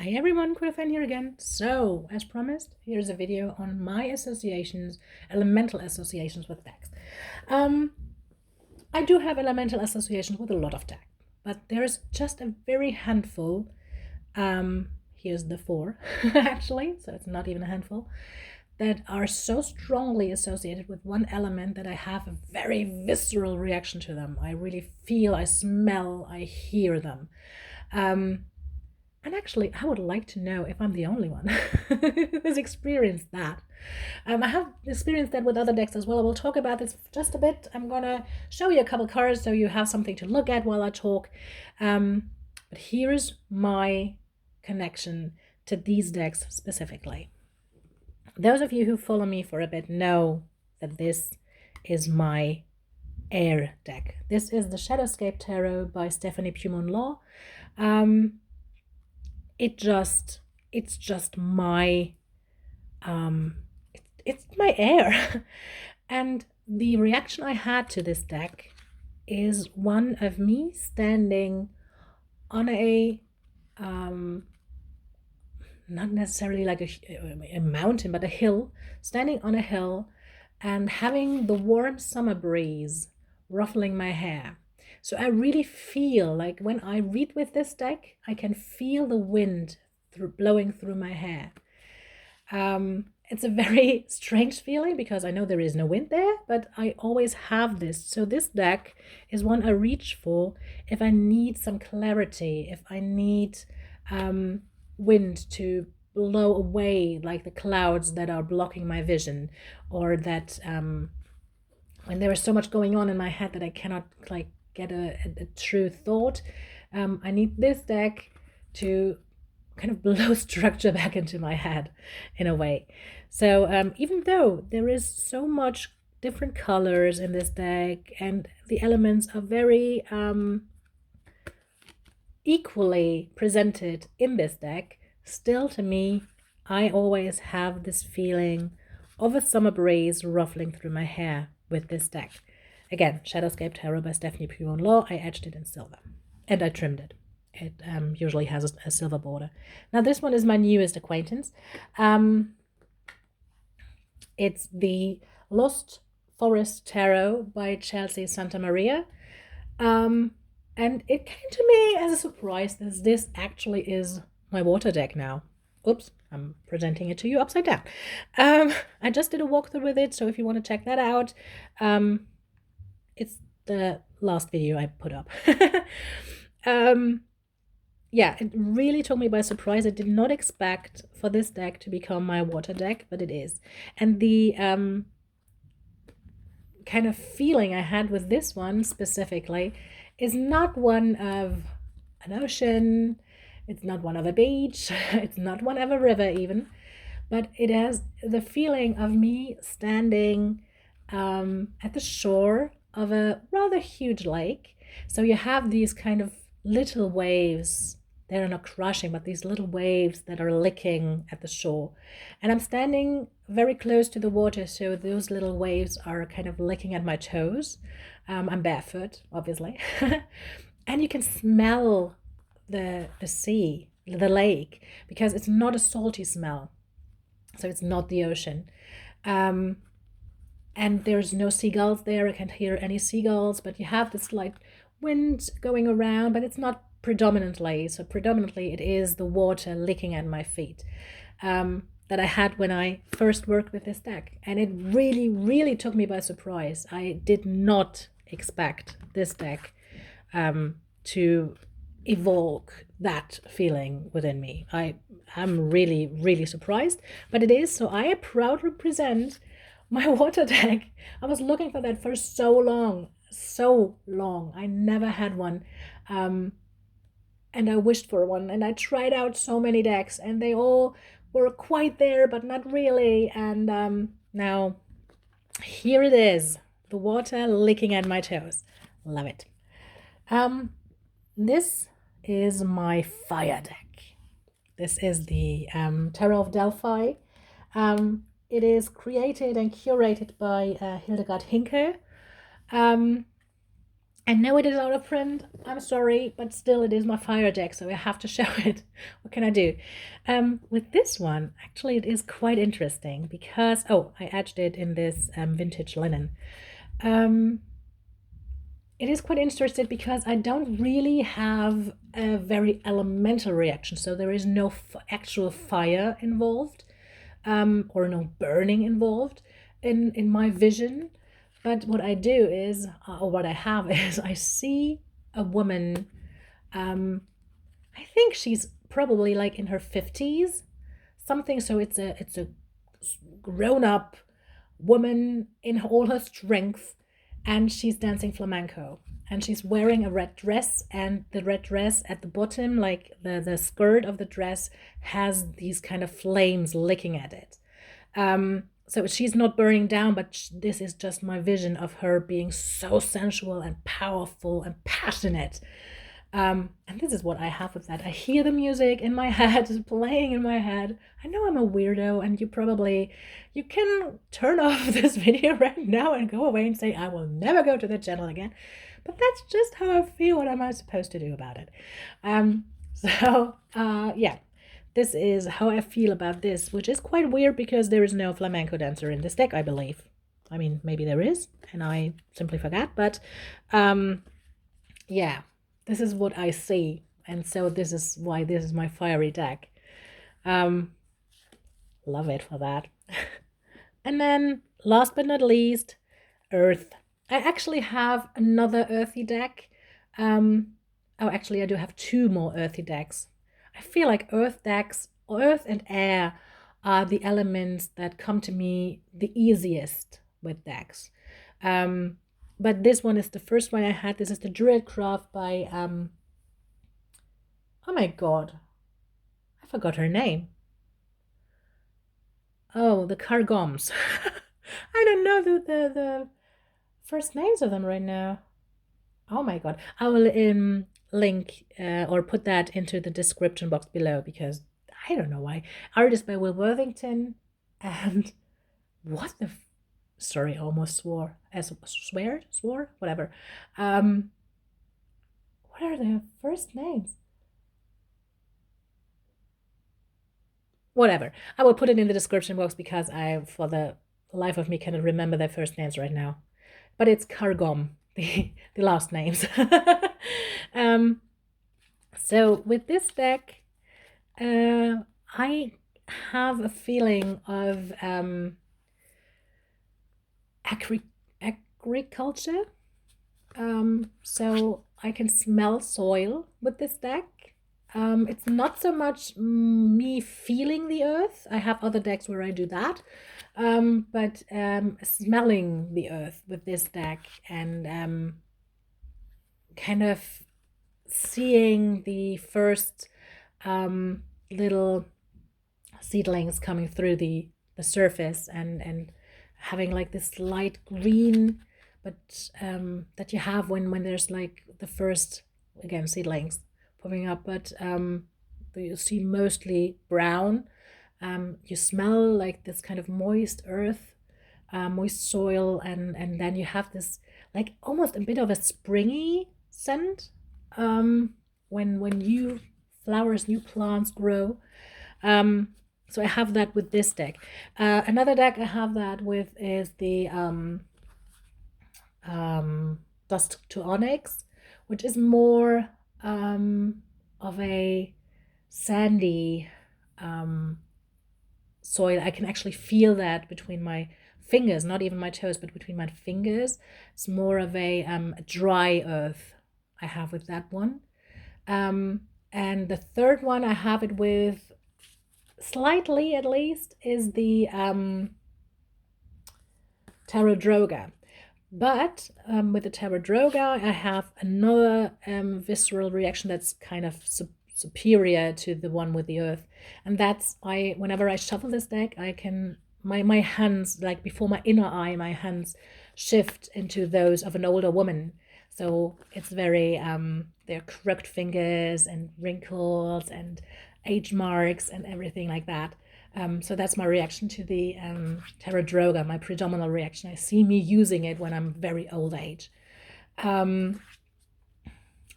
Hi everyone, Quilafan here again. So, as promised, here's a video on my associations, elemental associations with decks. I do have elemental associations with a lot of decks, but there's just a very handful. Here's the four, actually, so it's not even a handful, that are so strongly associated with one element that I have a very visceral reaction to them. I really feel, I smell, I hear them. And actually, I would like to know if I'm the only one who's experienced that. I have experienced that with other decks as well. I will talk about this just a bit. I'm going to show you a couple cards so you have something to look at while I talk. But here's my connection to these decks specifically. Those of you who follow me for a bit know that this is my air deck. This is the Shadowscape Tarot by Stephanie Pui-Mun Law. It's just my it's my air. And the reaction I had to this deck is one of me standing on a not necessarily like a mountain, but a hill, standing on a hill and having the warm summer breeze ruffling my hair. So I really feel like when I read with this deck, I can feel the wind blowing through my hair. It's a very strange feeling because I know there is no wind there, but I always have this. So this deck is one I reach for if I need some clarity, if I need wind to blow away like the clouds that are blocking my vision, or that when there is so much going on in my head that I cannot get a true thought. I need this deck to kind of blow structure back into my head in a way. So even though there is so much different colors in this deck and the elements are very equally presented in this deck, still to me, I always have this feeling of a summer breeze ruffling through my hair with this deck. Again, Shadowscape Tarot by Stephanie Pui-Mun Law. I etched it in silver and I trimmed it. It usually has a silver border. Now this one is my newest acquaintance. It's the Lost Forest Tarot by Chelsea Santamaria. And it came to me as a surprise that this actually is my water deck now. Oops, I'm presenting it to you upside down. I just did a walkthrough with it, so if you want to check that out, it's the last video I put up. Yeah, it really took me by surprise. I did not expect for this deck to become my water deck, but it is. And the kind of feeling I had with this one specifically is not one of an ocean, it's not one of a beach, it's not one of a river even, but it has the feeling of me standing at the shore of a rather huge lake. So you have these kind of little waves. They're not crushing, but these little waves that are licking at the shore. And I'm standing very close to the water, so those little waves are kind of licking at my toes. I'm barefoot, obviously. And you can smell the sea, the lake, because it's not a salty smell. So it's not the ocean. And there's no seagulls there. I can't hear any seagulls, but you have this light wind going around, but it's not predominantly. So predominantly it is the water licking at my feet that I had when I first worked with this deck. And it really, really took me by surprise. I did not expect this deck to evoke that feeling within me. I'm really, really surprised, but it is. So I proudly present my water deck. I was looking for that for so long. I never had one. And I wished for one, and I tried out so many decks, and they all were quite there, but not really. And now here it is, the water licking at my toes. Love it. This is my fire deck. This is the Tarot of Delphi. It is created and curated by Hildegard Hinkel. I know it is out of print. I'm sorry, but still it is my fire deck, so I have to show it. What can I do? With this one, actually it is quite interesting because, oh, I etched it in this vintage linen. It is quite interesting because I don't really have a very elemental reaction, so there is no actual fire involved, or no burning involved in my vision. But what I do is, or what I have is, I see a woman. I think she's probably like in her 50s, something. So it's a grown up woman in all her strength, and she's dancing flamenco. And she's wearing a red dress, and the red dress at the bottom, like the skirt of the dress, has these kind of flames licking at it. So she's not burning down, but this is just my vision of her being so sensual and powerful and passionate. And this is what I have with that. I hear the music in my head, playing in my head. I know I'm a weirdo, and you can turn off this video right now and go away and say, I will never go to the channel again. But that's just how I feel. What am I supposed to do about it? Yeah. This is how I feel about this, which is quite weird because there is no flamenco dancer in this deck, I believe. I mean, maybe there is, and I simply forgot, but yeah, this is what I see, and so this is why this is my fiery deck. Love it for that. And then, last but not least, Earth. I actually have another earthy deck. Oh, actually, I do have two more earthy decks. I feel like earth and air are the elements that come to me the easiest with decks. But this one is the first one I had. This is the Druidcraft by, oh my god, I forgot her name. Oh, the Carr-Gomms. I don't know the first names of them right now. Oh my god. I will link or put that into the description box below because I don't know why. Artist by Worthington, and what the sorry, almost swore. Swore? Whatever. What are their first names? Whatever. I will put it in the description box because I, for the life of me, cannot remember their first names right now. But it's Carr-Gomm, the last names. So with this deck, I have a feeling of agriculture. So I can smell soil with this deck. It's not so much me feeling the earth. I have other decks where I do that. But smelling the earth with this deck, and kind of seeing the first little seedlings coming through the surface, and having like this light green, but that you have when there's like the first, again, seedlings popping up, but you see mostly brown. You smell like this kind of moist earth, moist soil, and then you have this like almost a bit of a springy scent when new flowers, new plants grow. So I have that with this deck. Another deck I have that with is the Dust to Onyx, which is more of a sandy soil. I can actually feel that between my fingers, not even my toes, but between my fingers. It's more of a dry earth I have with that one. And the third one I have it with, slightly at least, is the Tarot Droga. But with the Tarot Droga, I have another visceral reaction that's kind of superior to the one with the earth, and that's whenever I shuffle this deck, I can my hands, like before my inner eye, my hands shift into those of an older woman. So it's very they're crooked fingers and wrinkles and age marks and everything like that. So that's my reaction to the Tarot Droga, my predominant reaction. I see me using it when I'm very old age.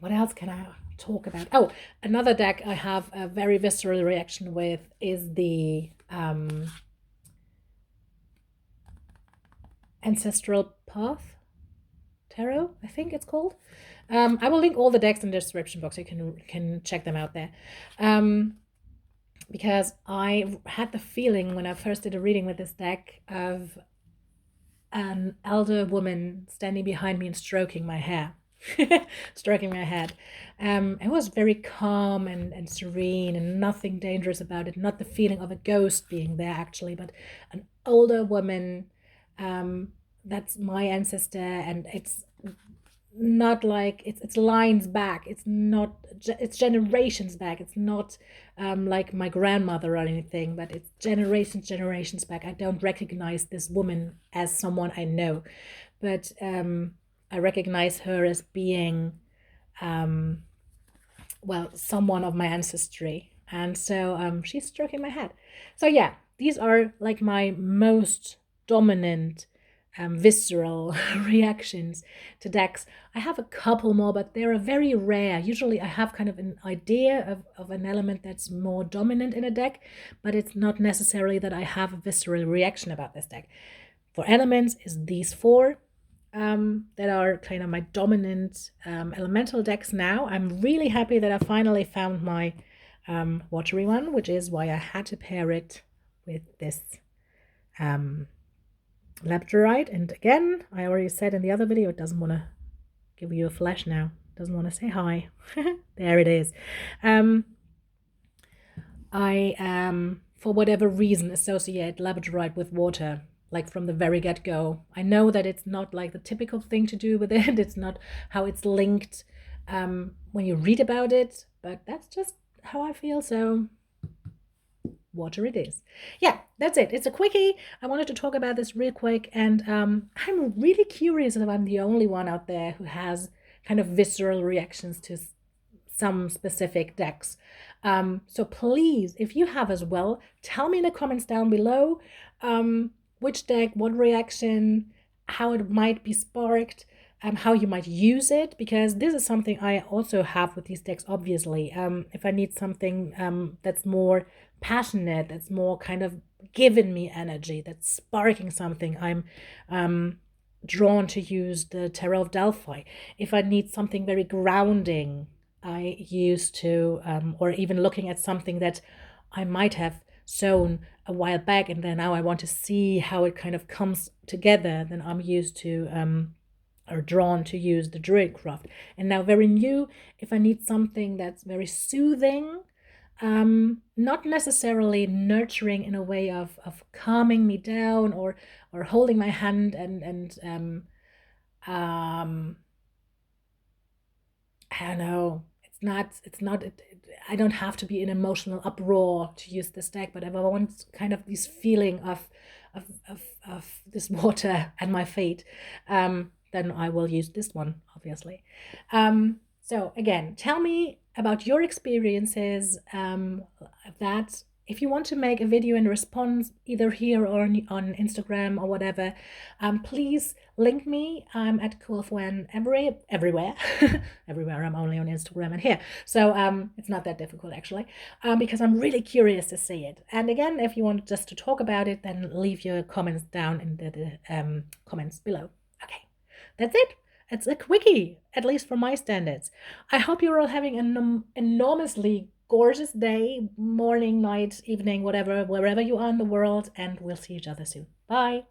What else can I talk about? Oh, another deck I have a very visceral reaction with is the Ancestral Path Tarot, I think it's called. I will link all the decks in the description box. You can check them out there. Because I had the feeling when I first did a reading with this deck of an elder woman standing behind me and stroking my hair. Stroking my head. It was very calm and serene and nothing dangerous about it. Not the feeling of a ghost being there actually, but an older woman. That's my ancestor, and it's not like it's lines back. It's not. It's generations back. It's not like my grandmother or anything, but it's generations back. I don't recognize this woman as someone I know, but I recognize her as being, well, someone of my ancestry. And so she's stroking my head. So yeah, these are like my most dominant visceral reactions to decks. I have a couple more, but they're very rare. Usually I have kind of an idea of an element that's more dominant in a deck, but it's not necessarily that I have a visceral reaction about this deck. For elements is these four. That are kind of my dominant elemental decks now. I'm really happy that I finally found my watery one, which is why I had to pair it with this labradorite. And again, I already said in the other video, it doesn't want to give you a flash now. It doesn't want to say hi. There it is. I for whatever reason associate labradorite with water, like from the very get-go. I know that it's not like the typical thing to do with it. It's not how it's linked when you read about it, but that's just how I feel, so water it is. Yeah, that's it. It's a quickie. I wanted to talk about this real quick, and I'm really curious if I'm the only one out there who has kind of visceral reactions to some specific decks. So please, if you have as well, tell me in the comments down below which deck, what reaction, how it might be sparked, how you might use it, because this is something I also have with these decks, obviously. If I need something that's more passionate, that's more kind of giving me energy, that's sparking something, I'm drawn to use the Tarot of Delphi. If I need something very grounding, I used to, or even looking at something that I might have sewn a while back and then now I want to see how it kind of comes together, then I'm used to or drawn to use the Druidcraft. And now very new, if I need something that's very soothing, not necessarily nurturing in a way of calming me down or holding my hand and I don't know, it's not I don't have to be in emotional uproar to use this deck, but if I want kind of this feeling of this water at my feet, then I will use this one, obviously. So again, tell me about your experiences that if you want to make a video in response, either here or on Instagram or whatever, please link me. I'm at Coolfwen everywhere. Everywhere. I'm only on Instagram and here. So it's not that difficult, actually, because I'm really curious to see it. And again, if you want just to talk about it, then leave your comments down in the comments below. Okay, that's it. It's a quickie, at least for my standards. I hope you're all having an enormously gorgeous day, morning, night, evening, whatever, wherever you are in the world, and we'll see each other soon. Bye.